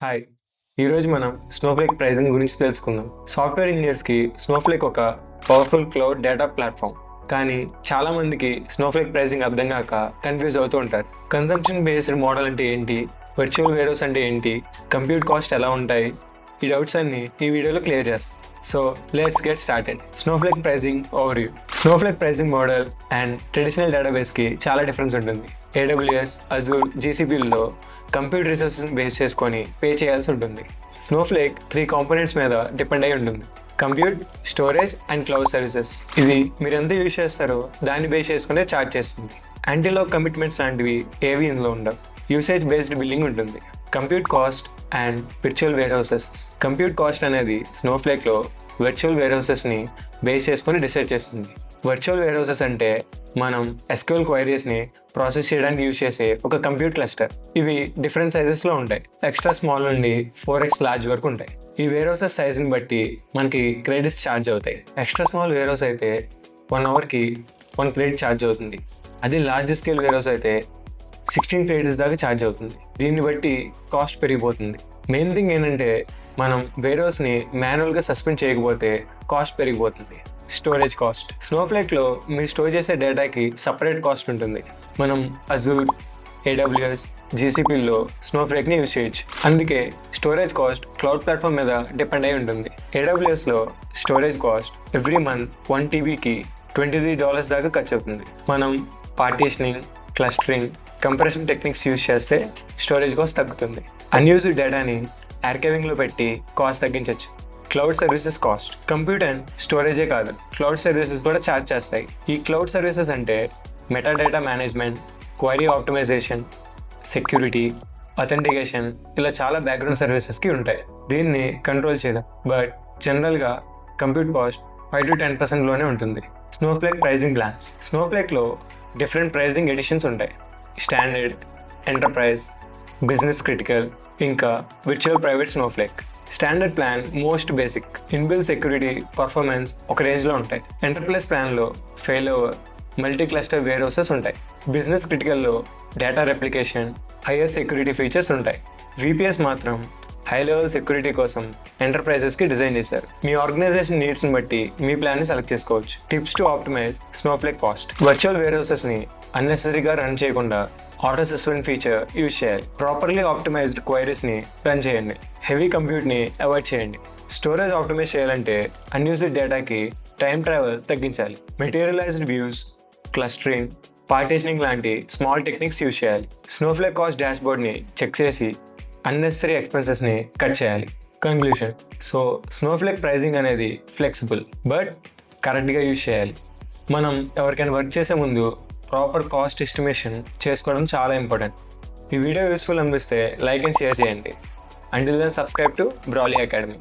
Hi, ఈరోజు మనం Snowflake pricing గురించి తెలుసుకుందాం. సాఫ్ట్వేర్ ఇంజనీర్స్కి స్నోఫ్లేక్ ఒక పవర్ఫుల్ క్లౌడ్ డేటా ప్లాట్ఫామ్. కానీ చాలామందికి స్నోఫ్లేక్ ప్రైజింగ్ అర్థం కాక కన్ఫ్యూజ్ అవుతూ ఉంటారు. కన్సంప్షన్ బేస్డ్ మోడల్ అంటే ఏంటి, వర్చువల్ వేరోస్ అంటే ఏంటి, కంప్యూట్ కాస్ట్ ఎలా ఉంటాయి, ఈ డౌట్స్ అన్ని ఈ వీడియోలో క్లియర్ చేస్తాం. So let's get started. Snowflake pricing overview. Snowflake pricing model and traditional డేటాబేస్కి చాలా డిఫరెన్స్ ఉంటుంది. AWS, Azure, GCPలో కంప్యూట్ రిసోర్సెస్ బేస్ చేసుకొని పే చేయాల్సి ఉంటుంది. స్నోఫ్లేక్ 3 కాంపోనెంట్స్ మీద డిపెండ్ అయి ఉంటుంది: compute, storage and cloud services. ఇది మీరు ఎంత యూజ్ చేస్తారో దాన్ని బేస్ చేసుకునే ఛార్జ్ చేస్తుంది. యాంటీలాక్ కమిట్మెంట్స్ లాంటివి ఏవి ఇందులో ఉండవు. యూసేజ్ బేస్డ్ బిల్లింగ్ ఉంటుంది. Compute cost and virtual warehouses. Compute cost అనేది స్నోఫ్లేక్లో వర్చువల్ వేర్హౌసెస్ని బేస్ చేసుకొని డిసైడ్ చేస్తుంది. వర్చువల్ వేర్హౌసెస్ అంటే మనం SQL క్వైరీస్ని ప్రాసెస్ చేయడానికి యూజ్ చేసే ఒక కంప్యూట్ క్లస్టర్. ఇవి డిఫరెంట్ సైజెస్లో ఉంటాయి. ఎక్స్ట్రా స్మాల్ నుండి 4x లార్జ్ వరకు ఉంటాయి. ఈ వేర్హౌసెస్ సైజుని బట్టి మనకి క్రెడిట్స్ ఛార్జ్ అవుతాయి. ఎక్స్ట్రా స్మాల్ వేర్హౌస్ అయితే 1 అవర్కి 1 క్రెడిట్ ఛార్జ్ అవుతుంది. అది లార్జ్ స్కేల్ వేర్హౌస్ అయితే 16 క్రెడిట్స్ దాకా ఛార్జ్ అవుతుంది. దీన్ని బట్టి కాస్ట్ పెరిగిపోతుంది. మెయిన్ థింగ్ ఏంటంటే మనం వేర్హౌస్ని మాన్యువల్గా సస్పెండ్ చేయకపోతే కాస్ట్ పెరిగిపోతుంది. Storage cost. స్నోఫ్లేక్లో మీరు స్టోర్ చేసే డేటాకి సపరేట్ కాస్ట్ ఉంటుంది. మనం Azure, AWS, GCPలో స్నోఫ్లేక్ని యూజ్ చేయొచ్చు. అందుకే స్టోరేజ్ కాస్ట్ క్లౌడ్ ప్లాట్ఫామ్ మీద డిపెండ్ అయి ఉంటుంది. AWSలో స్టోరేజ్ కాస్ట్ ఎవ్రీ మంత్ 1 TBకి $23 దాకా ఖర్చు అవుతుంది. మనం partitioning, clustering, compression techniques use చేస్తే స్టోరేజ్ కాస్ట్ తగ్గుతుంది. అన్యూజ్డ్ డేటాని ఆర్కైవింగ్లో పెట్టి కాస్ట్ తగ్గించవచ్చు. Cloud services cost. Compute and స్టోరేజే కాదు, క్లౌడ్ సర్వీసెస్ కూడా ఛార్జ్ చేస్తాయి. ఈ క్లౌడ్ సర్వీసెస్ అంటే meta data management, query optimization, security, authentication, ఇలా చాలా బ్యాక్గ్రౌండ్ సర్వీసెస్కి ఉంటాయి. దీన్ని కంట్రోల్ చేయడం. బట్ జనరల్గా కంప్యూట్ కాస్ట్ 5 to 10%లోనే ఉంటుంది. Snowflake pricing plans. స్నోఫ్లేక్లో డిఫరెంట్ ప్రైజింగ్ ఎడిషన్స్ ఉంటాయి. స్టాండర్డ్, ఎంటర్ప్రైజ్, బిజినెస్ క్రిటికల్, ఇంకా virtual private Snowflake. Standard plan most basic. Inbuilt security, performance ఒక రేంజ్లో ఉంటాయి. ఎంటర్ప్రైజ్ ప్లాన్లో fail over, multi cluster warehouses ఉంటాయి. బిజినెస్ క్రిటికల్లో data replication, higher security features ఉంటాయి. VPS మాత్రం హై లెవెల్ సెక్యూరిటీ కోసం ఎంటర్ప్రైజెస్కి డిజైన్ చేశారు. మీ ఆర్గనైజేషన్ నీడ్స్ని బట్టి మీ ప్లాన్ని సెలెక్ట్ చేసుకోవచ్చు. Tips to optimize Snowflake cost. Virtual వేర్హౌసెస్ని అన్నెసరీగా రన్ చేయకుండా ఆటో సస్పెండ్ ఫీచర్ యూజ్ చేయాలి. ప్రాపర్లీ ఆప్టిమైజ్డ్ క్వైరీస్ని రన్ చేయండి. హెవీ కంప్యూట్ని అవాయిడ్ చేయండి. స్టోరేజ్ ఆప్టిమైజ్ చేయాలంటే అన్యూజ్డ్ డేటాకి టైం ట్రావెల్ తగ్గించాలి. మెటీరియలైజ్డ్ వ్యూస్, క్లస్టరింగ్, పార్టీషనింగ్ లాంటి స్మాల్ టెక్నిక్స్ యూజ్ చేయాలి. స్నోఫ్లేక్ కాస్ట్ డాష్బోర్డ్ని చెక్ చేసి అన్నెసరీ ఎక్స్పెన్సెస్ని కట్ చేయాలి. కన్క్లూషన్. సో స్నోఫ్లేక్ ప్రైజింగ్ అనేది ఫ్లెక్సిబుల్ బట్ కరెక్ట్గా యూజ్ చేయాలి. మనం ఎవరికైనా వర్క్ చేసే ముందు ప్రాపర్ కాస్ట్ ఎస్టిమేషన్ చేసుకోవడం చాలా ఇంపార్టెంట్. ఈ వీడియో యూస్ఫుల్ అనిపిస్తే లైక్ అండ్ షేర్ చేయండి. Until then, subscribe to Brawley Academy.